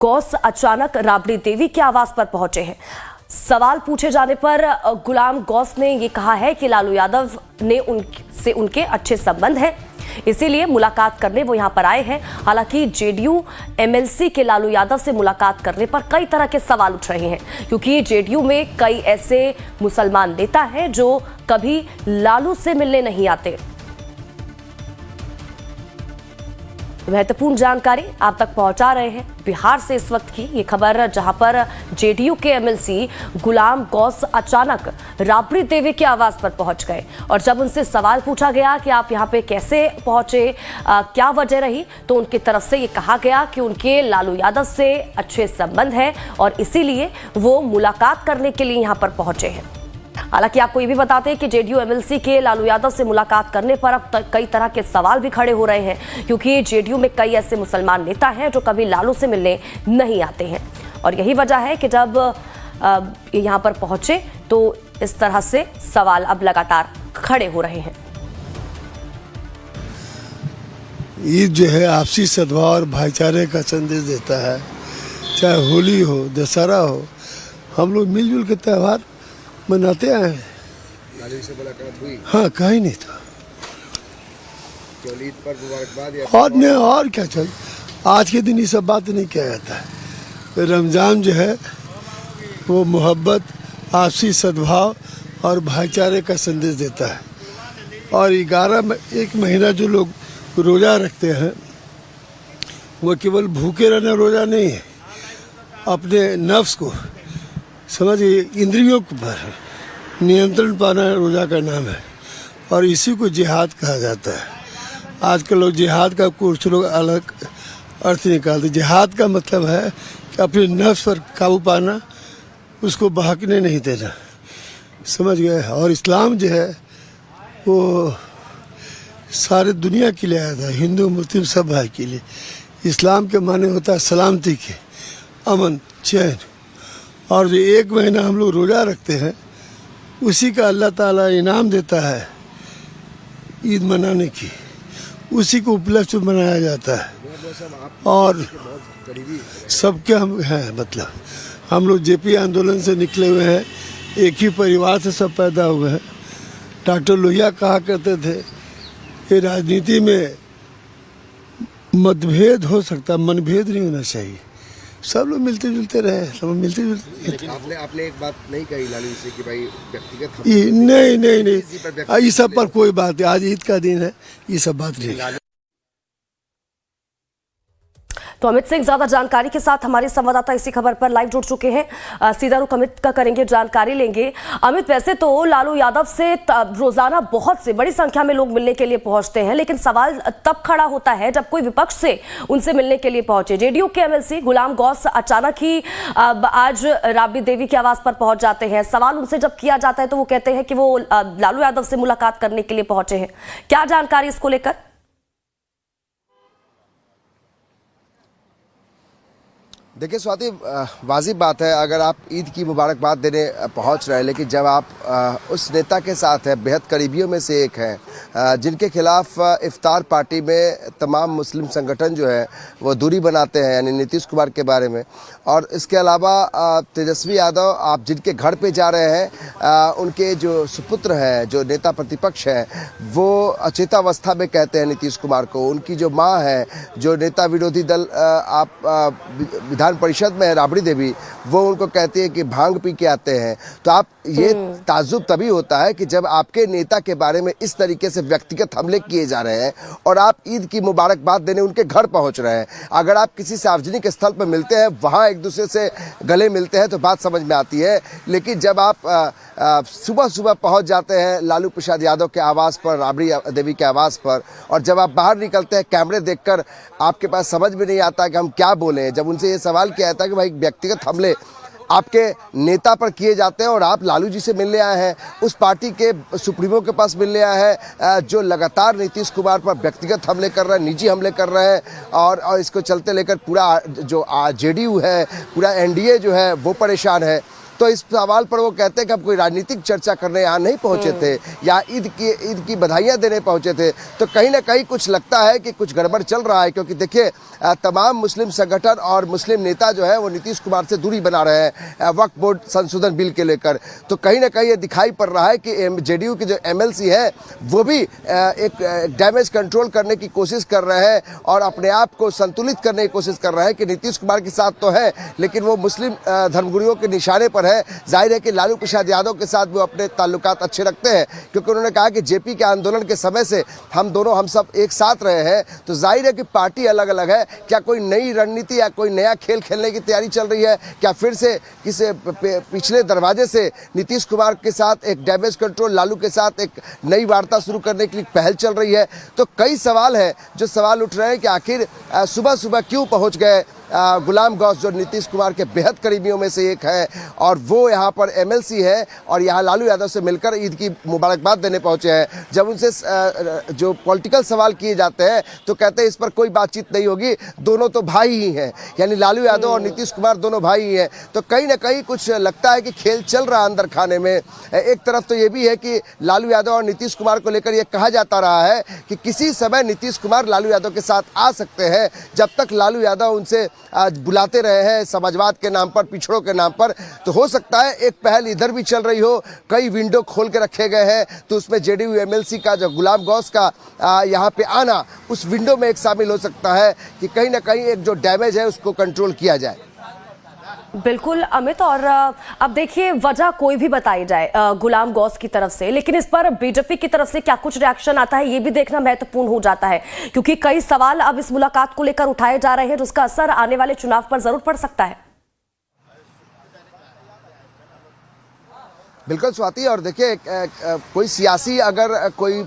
गौस अचानक राबड़ी देवी के आवास पर पहुंचे हैं। सवाल पूछे जाने पर गुलाम गौस ने यह कहा है कि लालू यादव ने उनसे उनके अच्छे संबंध हैं, इसीलिए मुलाकात करने वो यहां पर आए हैं। हालांकि जेडीयू एमएलसी के लालू यादव से मुलाकात करने पर कई तरह के सवाल उठ रहे हैं, क्योंकि जेडीयू में कई ऐसे मुसलमान नेता हैं जो कभी लालू से मिलने नहीं आते। महत्वपूर्ण जानकारी आप तक पहुंचा रहे हैं बिहार से इस वक्त की ये खबर, जहां पर जेडीयू के एमएलसी गुलाम गौस अचानक राबड़ी देवी के आवास पर पहुंच गए और जब उनसे सवाल पूछा गया कि आप यहां पे कैसे पहुंचे, क्या वजह रही, तो उनकी तरफ से ये कहा गया कि उनके लालू यादव से अच्छे संबंध हैं और इसीलिए वो मुलाकात करने के लिए यहां पर पहुंचे हैं। हालांकि आपको ये भी बताते हैं कि जेडीयू एमएलसी के लालू यादव से मुलाकात करने पर अब कई तरह के सवाल भी खड़े हो रहे हैं, क्योंकि जेडीयू में कई ऐसे मुसलमान नेता हैं जो कभी लालू से मिलने नहीं आते हैं और यही वजह है कि जब यहां पर पहुंचे तो इस तरह से सवाल अब लगातार खड़े हो रहे हैं। ईद जो है आपसी सद्भाव और भाईचारे का संदेश देता है। चाहे होली हो, दशहरा हो, हम लोग मिलजुल के त्यौहार मनाते आए हैं। लालू से मुलाकात हुई? हाँ, कहीं नहीं था। ईद पर मुबारकबाद और नहीं, और क्या चल, आज के दिन ये सब बात नहीं किया जाता है। रमज़ान जो है वो मोहब्बत, आपसी सद्भाव और भाईचारे का संदेश देता है। और 1 महीना जो लोग रोज़ा रखते हैं वो केवल भूखे रहना रोज़ा नहीं है, अपने नफ्स को समझिए, इंद्रियों पर नियंत्रण पाना रोज़ा का नाम है और इसी को जिहाद कहा जाता है। आजकल लोग जिहाद का कुछ लोग अलग अर्थ निकालते। जिहाद का मतलब है कि अपने नफ्स पर काबू पाना, उसको बहकने नहीं देना, समझ गए। और इस्लाम जो है वो सारे दुनिया के लिए आया था, हिंदू मुस्लिम सब भाई के लिए। इस्लाम के माने होता है सलामती के, अमन, चैन। और जो 1 महीना हम लोग रोज़ा रखते हैं उसी का अल्लाह ताला इनाम देता है ईद मनाने की, उसी को उपलक्ष्य मनाया जाता है। और सबके हम हैं, मतलब हम लोग जेपी आंदोलन से निकले हुए हैं, एक ही परिवार से सब पैदा हुए हैं। डॉक्टर लोहिया कहा करते थे कि राजनीति में मतभेद हो सकता, मनभेद नहीं होना चाहिए। सब लोग मिलते जुलते रहे, सब मिलते जुलते। आपने एक बात नहीं कही लालू से कि भाई व्यक्तिगत नहीं, ये सब पर कोई बात है। आज ईद का दिन है, ये सब बात नहीं। तो अमित सिंह ज्यादा जानकारी के साथ हमारे संवाददाता इसी खबर पर लाइव जुड़ चुके हैं। सीधा रुख अमित का करेंगे, जानकारी लेंगे। अमित, वैसे तो लालू यादव से रोजाना बहुत से बड़ी संख्या में लोग मिलने के लिए पहुंचते हैं, लेकिन सवाल तब खड़ा होता है जब कोई विपक्ष से उनसे मिलने के लिए पहुंचे। जेडीयू के एमएलसी गुलाम गौस अचानक ही आज राबड़ी देवी के आवास पर पहुंच जाते हैं। सवाल उनसे जब किया जाता है तो वो कहते हैं कि वो लालू यादव से मुलाकात करने के लिए पहुंचे हैं। क्या जानकारी इसको लेकर? देखिए स्वाति, वाजिब बात है, अगर आप ईद की मुबारकबाद देने पहुंच रहे हैं, लेकिन जब आप उस नेता के साथ हैं, बेहद करीबियों में से एक हैं, जिनके खिलाफ इफ्तार पार्टी में तमाम मुस्लिम संगठन जो है वो दूरी बनाते हैं, यानी नीतीश कुमार के बारे में। और इसके अलावा तेजस्वी यादव, आप जिनके घर पे जा रहे हैं, उनके जो सुपुत्र हैं, जो नेता प्रतिपक्ष हैं, वो अचेतावस्था में कहते हैं नीतीश कुमार को। उनकी जो माँ है, जो नेता विरोधी दल विधान परिषद में है, राबड़ी देवी, वो उनको कहती है कि भांग पी के आते हैं। तो आप ये ताज्जुब तभी होता है कि जब आपके नेता के बारे में इस तरीके से व्यक्तिगत हमले किए जा रहे हैं और आप ईद की मुबारकबाद देने उनके घर पहुंच रहे हैं। अगर आप किसी सार्वजनिक स्थल पर मिलते हैं, वहां एक दूसरे से गले मिलते हैं तो बात समझ में आती है, लेकिन जब आप सुबह सुबह पहुंच जाते हैं लालू प्रसाद यादव के आवास पर, राबड़ी देवी के आवास पर, और जब आप बाहर निकलते हैं कैमरे देखकर आपके पास समझ में नहीं आता कि हम क्या बोलें। जब उनसे ये सवाल किया जाता है कि भाई व्यक्तिगत हमले आपके नेता पर किए जाते हैं और आप लालू जी से मिलने आए हैं, उस पार्टी के सुप्रीमो के पास मिलने आए हैं जो लगातार नीतीश कुमार पर व्यक्तिगत हमले कर रहे हैं, निजी हमले कर रहे हैं, और इसको चलते लेकर पूरा जो जेडीयू है, पूरा एनडीए जो है वो परेशान है। तो इस सवाल पर वो कहते हैं कि हम कोई राजनीतिक चर्चा करने यहाँ नहीं पहुंचे थे या ईद की बधाइयाँ देने पहुंचे थे। तो कहीं ना कहीं कुछ लगता है कि कुछ गड़बड़ चल रहा है, क्योंकि देखिए तमाम मुस्लिम संगठन और मुस्लिम नेता जो है वो नीतीश कुमार से दूरी बना रहे हैं वक्फ बोर्ड संशोधन बिल के लेकर। तो कहीं ना कहीं ये दिखाई पड़ रहा है कि जेडीयू के जो एमएलसी है वो भी एक डैमेज कंट्रोल करने की कोशिश कर रहे हैं और अपने आप को संतुलित करने की कोशिश कर रहे हैं कि नीतीश कुमार के साथ तो है लेकिन वो मुस्लिम धर्मगुरुओं के निशाने पर है। जाहिर है कि लालू प्रसाद यादव के साथ वो अपने ताल्लुकात अच्छे रखते हैं, क्योंकि उन्होंने कहा कि जेपी के आंदोलन के समय से हम सब एक साथ रहे हैं। तो जाहिर है कि पार्टी अलग अलग है। क्या कोई नई रणनीति या कोई नया खेल खेलने की तैयारी चल रही है? क्या फिर से किसी पिछले दरवाजे से नीतीश कुमार के साथ एक डैमेज कंट्रोल, लालू के साथ एक नई वार्ता शुरू करने के लिए पहल चल रही है? तो कई सवाल है जो सवाल उठ रहे हैं कि आखिर सुबह सुबह क्यों पहुंच गए गुलाम गौस, जो नीतीश कुमार के बेहद करीबियों में से एक है और वो यहाँ पर एमएलसी है और यहाँ लालू यादव से मिलकर ईद की मुबारकबाद देने पहुँचे हैं। जब उनसे जो पॉलिटिकल सवाल किए जाते हैं तो कहते हैं इस पर कोई बातचीत नहीं होगी, दोनों तो भाई ही हैं, यानी लालू यादव और नीतीश कुमार दोनों भाई ही हैं। तो कहीं ना कहीं कुछ लगता है कि खेल चल रहा है अंदर खाने में। एक तरफ तो ये भी है कि लालू यादव और नीतीश कुमार को लेकर ये कहा जाता रहा है कि किसी समय नीतीश कुमार लालू यादव के साथ आ सकते हैं, जब तक लालू यादव उनसे बुलाते रहे हैं समाजवाद के नाम पर, पिछड़ों के नाम पर। तो हो सकता है एक पहल इधर भी चल रही हो, कई विंडो खोल के रखे गए हैं, तो उसमें जेडीयू एमएलसी का जो गुलाम गौस का यहाँ पे आना उस विंडो में एक शामिल हो सकता है कि कहीं ना कहीं एक जो डैमेज है उसको कंट्रोल किया जाए। बिल्कुल अमित, और अब देखिए वजह कोई भी बताई जाए गुलाम गौस की तरफ से, लेकिन इस पर बीजेपी की तरफ से क्या कुछ रिएक्शन आता है ये भी देखना महत्वपूर्ण हो जाता है, क्योंकि कई सवाल अब इस मुलाकात को लेकर उठाए जा रहे हैं जिसका असर आने वाले चुनाव पर जरूर पड़ सकता है। बिल्कुल स्वाति, और देखिए कोई सियासी अगर कोई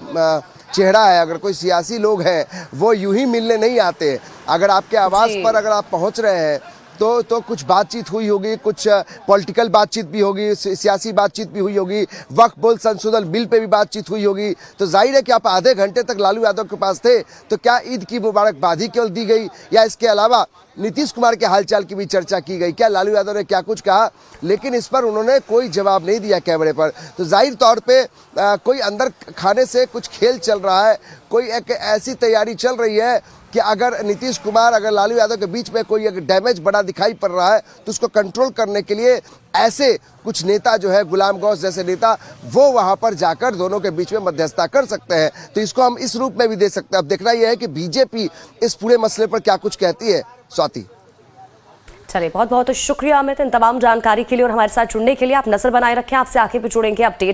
चेहरा है, अगर कोई सियासी लोग हैं वो यूं ही मिलने नहीं आते। अगर आपके आवास पर अगर आप पहुंच रहे हैं तो कुछ बातचीत हुई होगी, कुछ पॉलिटिकल बातचीत भी होगी, सियासी बातचीत भी हुई होगी, वक्फ बोर्ड संशोधन बिल पे भी बातचीत हुई होगी। तो जाहिर है कि आप आधे घंटे तक लालू यादव के पास थे, तो क्या ईद की मुबारकबाद ही केवल दी गई या इसके अलावा नीतीश कुमार के हालचाल की भी चर्चा की गई? क्या लालू यादव ने क्या कुछ कहा? लेकिन इस पर उन्होंने कोई जवाब नहीं दिया कैमरे पर। तो जाहिर तौर पे कोई अंदर खाने से कुछ खेल चल रहा है, कोई एक ऐसी तैयारी चल रही है कि अगर नीतीश कुमार, अगर लालू यादव के बीच में कोई अगर डैमेज बड़ा दिखाई पड़ रहा है तो उसको कंट्रोल करने के लिए ऐसे कुछ नेता जो है, गुलाम गौस जैसे नेता, वो वहां पर जाकर दोनों के बीच में मध्यस्थता कर सकते हैं। तो इसको हम इस रूप में भी देख सकते हैं। अब देखना यह है कि बीजेपी इस पूरे मसले पर क्या कुछ कहती है। स्वाति, चलिए, बहुत बहुत शुक्रिया अमित इन तमाम जानकारी के लिए और हमारे साथ जुड़ने के लिए। आप नजर बनाए रखें, आपसे आगे भी जुड़ेंगे अपडेट